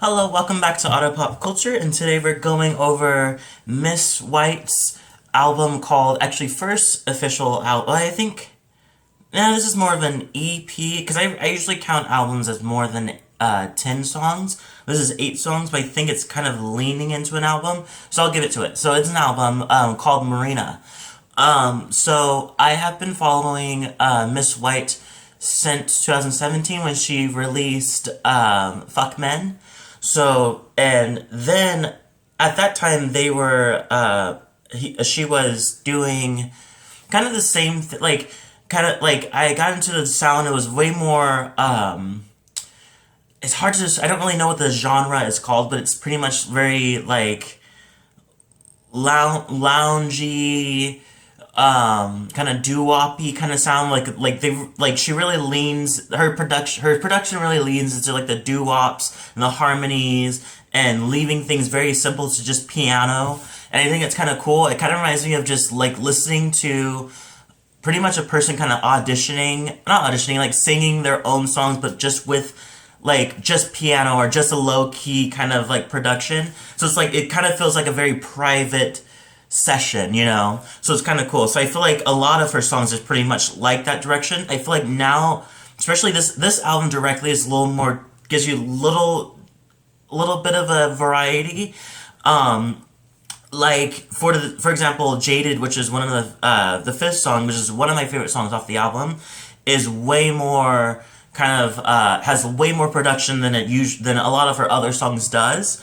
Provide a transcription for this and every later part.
Hello, welcome back to Auto Pop Culture, and today we're going over Miss White's album called, actually, first official album, I think, no, this is more of an EP, because I usually count albums as more than 10 songs. This is 8 songs, but I think it's kind of leaning into an album, so I'll give it to it. So it's an album called Marina. So I have been following Miss White since 2017 when she released Fuck Men. So, and then at that time they were, she was doing kind of the same I got into the sound. It was way more, it's hard to, I don't really know what the genre is called, but it's pretty much very, like, loungy, kind of doo-woppy kind of sound, she really leans, her production really leans into, like, the doo-wops and the harmonies, and leaving things very simple to just piano, and I think it's kind of cool. It kind of reminds me of just, like, listening to pretty much a person kind of not auditioning, like, singing their own songs, but just with, like, just piano, or just a low-key kind of, like, production, so it's, like, it kind of feels like a very private session, you know? So it's kind of cool. So I feel like a lot of her songs is pretty much like that direction. I feel like now, especially this album directly is a little more, gives you a little bit of a variety. Like, for example, Jaded, which is one of the fifth song, which is one of my favorite songs off the album, is way more kind of, has way more production than than a lot of her other songs does.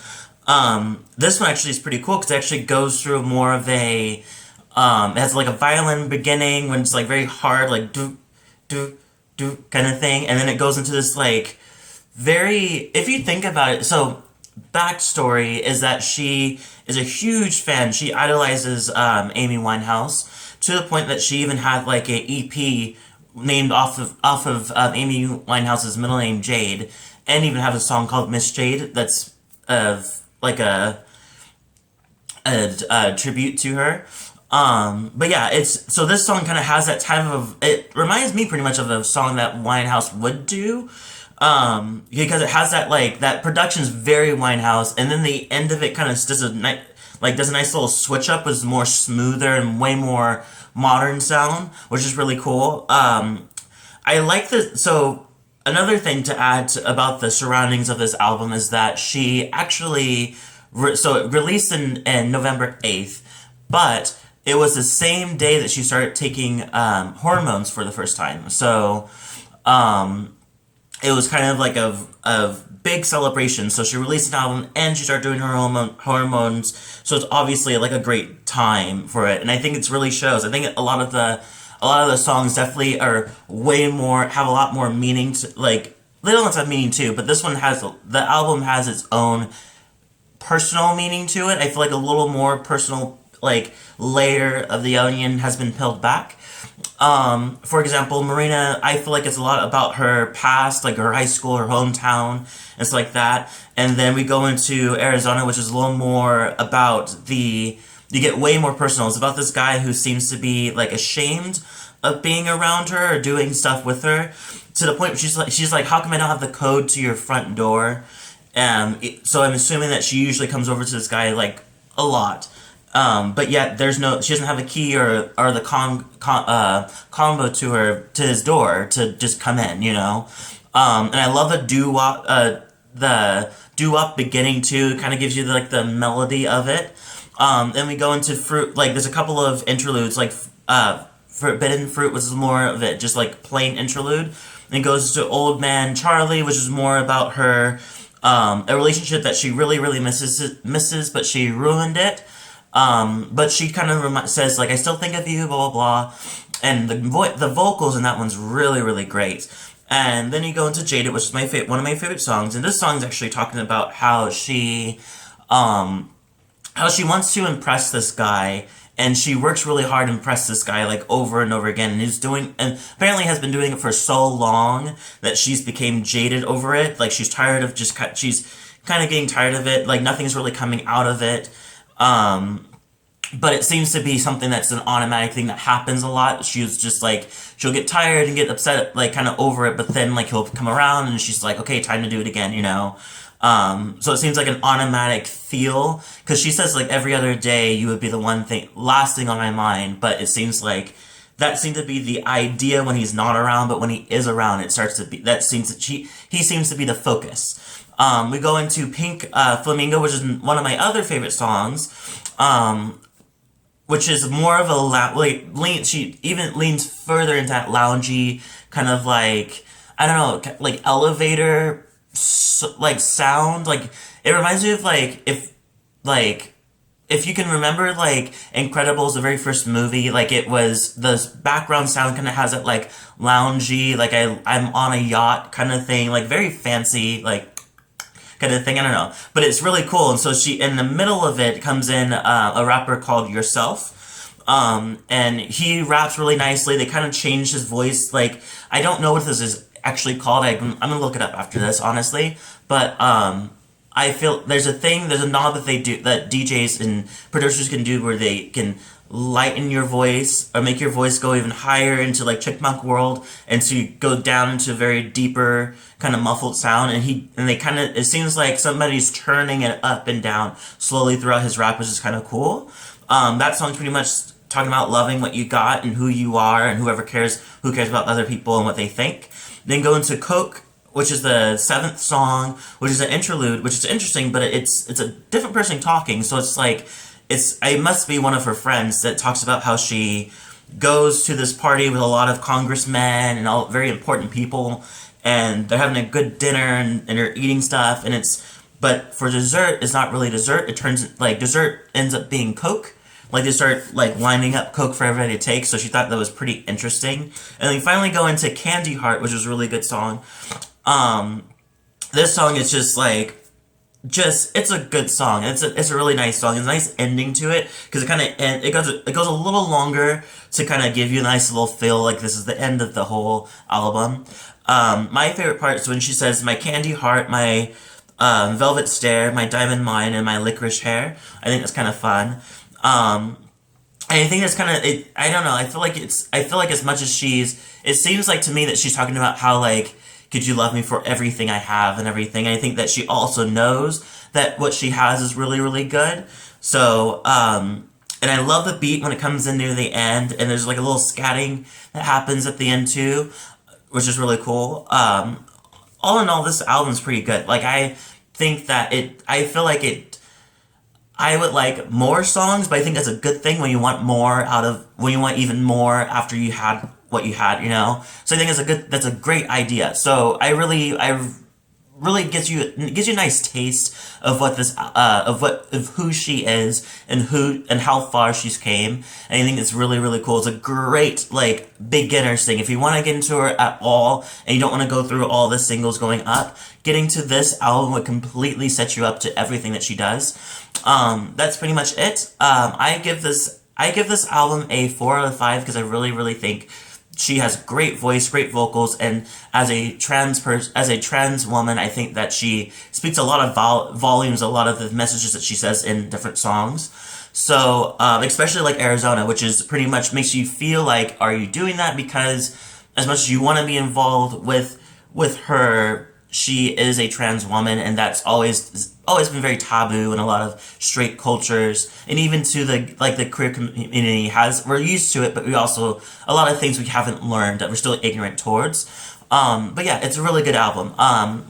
This one actually is pretty cool because it actually goes through more of a, it has like a violin beginning when it's like very hard, like do, do, do kind of thing. And then it goes into this like very, if you think about it, so backstory is that she is a huge fan. She idolizes, Amy Winehouse to the point that she even had like a EP named off of Amy Winehouse's middle name, Jade, and even have a song called Miss Jade that's like a tribute to her. But yeah, so this song kind of has that type of, it reminds me pretty much of a song that Winehouse would do, because it has that, like, that production's very Winehouse, and then the end of it kind of does a nice little switch up, was more smoother and way more modern sound, which is really cool. I like so another thing to add about the surroundings of this album is that she actually, so it released in November 8th, but it was the same day that she started taking hormones for the first time. So it was kind of like a big celebration. So she released an album and she started doing her hormones. So it's obviously like a great time for it. And I think it really shows. I think a lot of the songs definitely are have a lot more meaning to, like, they don't have meaning too, but this one the album has its own personal meaning to it. I feel like a little more personal, like, layer of the onion has been peeled back. For example, Marina, I feel like it's a lot about her past, like her high school, her hometown, and stuff like that. And then we go into Arizona, which is a little more about you get way more personal. It's about this guy who seems to be, like, ashamed of being around her or doing stuff with her, to the point where she's like, how come I don't have the code to your front door? So I'm assuming that she usually comes over to this guy, like, a lot. But yet she doesn't have a key or the combo to his door to just come in, you know? And I love the doo-wop beginning too. It kind of gives you the melody of it. Then we go into fruit, like, there's a couple of interludes, like, Forbidden Fruit was more of it, just like plain interlude. Then it goes to Old Man Charlie, which is more about her, a relationship that she really, really misses, but she ruined it. But she kind of says, like, I still think of you, blah, blah, blah. And the vocals in that one's really, really great. And then you go into Jaded, which is one of my favorite songs. And this song's actually talking about how she wants to impress this guy, and she works really hard to impress this guy, like, over and over again, and apparently has been doing it for so long that she's became jaded over it. Like, she's tired of she's kind of getting tired of it, like, nothing's really coming out of it. But it seems to be something that's an automatic thing that happens a lot. She's just like, she'll get tired and get upset, like, kind of over it, but then, like, he'll come around and she's like, okay, time to do it again, you know? So it seems like an automatic feel, because she says like every other day you would be the one thing, last thing on my mind, but it seems like that seemed to be the idea when he's not around, but when he is around, it starts to be, that seems that he seems to be the focus. We go into Pink Flamingo, which is one of my other favorite songs, which is more of a she even leans further into that loungy kind of like, I don't know, like elevator like sound. Like it reminds me of if you can remember like Incredibles, the very first movie, like it was the background sound kind of has that like loungy, like I'm on a yacht kind of thing, like very fancy, like kind of thing. I don't know, but it's really cool. And so she, in the middle of it, comes in a rapper called Yourszlf, and he raps really nicely. They kind of changed his voice. Like I don't know what this is actually called. I'm gonna look it up after this, honestly. But I feel there's a knob that they do, that DJs and producers can do, where they can lighten your voice or make your voice go even higher into like Chipmunk World, and to go down into a very deeper kind of muffled sound. And they kind of, it seems like somebody's turning it up and down slowly throughout his rap, which is kind of cool. That song's pretty much talking about loving what you got and who you are, and who cares about other people and what they think. Then go into Coke, which is the 7th song, which is an interlude, which is interesting, but it's a different person talking, so it's like, it must be one of her friends that talks about how she goes to this party with a lot of congressmen and all very important people, and they're having a good dinner, and they're eating stuff, but for dessert, it's not really dessert, dessert ends up being Coke. Like, they start, like, lining up Coke for everybody to take, so she thought that was pretty interesting. And then we finally go into Candy Heart, which is a really good song. This song is just, like, it's a good song. It's a really nice song. It's a nice ending to it, because it goes a little longer to kind of give you a nice little feel like this is the end of the whole album. My favorite part is when she says, "My candy heart, my velvet stare, my diamond mind, and my licorice hair." I think that's kind of fun. I think that's kind of it. I don't know. I feel like as much as it seems like to me that she's talking about how, like, could you love me for everything I have and everything. I think that she also knows that what she has is really, really good. So, and I love the beat when it comes in near the end, and there's like a little scatting that happens at the end too, which is really cool. All in all, this album's pretty good. Like, I think that I feel like I would like more songs, but I think that's a good thing when you want even more after you had what you had, you know? So I think that's a great idea. So I really gives you a nice taste of what of who she is, and how far she's came. And I think it's really, really cool. It's a great, like, beginner's thing. If you want to get into her at all and you don't want to go through all the singles going up, getting to this album would completely set you up to everything that she does. That's pretty much it. I give this album a 4 out of 5, because I really, really think she has great voice, great vocals, and as a trans woman, I think that she speaks a lot of volumes, a lot of the messages that she says in different songs. So, especially like Arizona, which is pretty much makes you feel like, are you doing that because as much as you want to be involved with her, she is a trans woman, and that's always been very taboo in a lot of straight cultures, and even to the queer community we're used to it, but we also, a lot of things we haven't learned that we're still ignorant towards. But yeah, it's a really good album.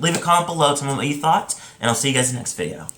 Leave a comment below, tell me what you thought, and I'll see you guys in the next video.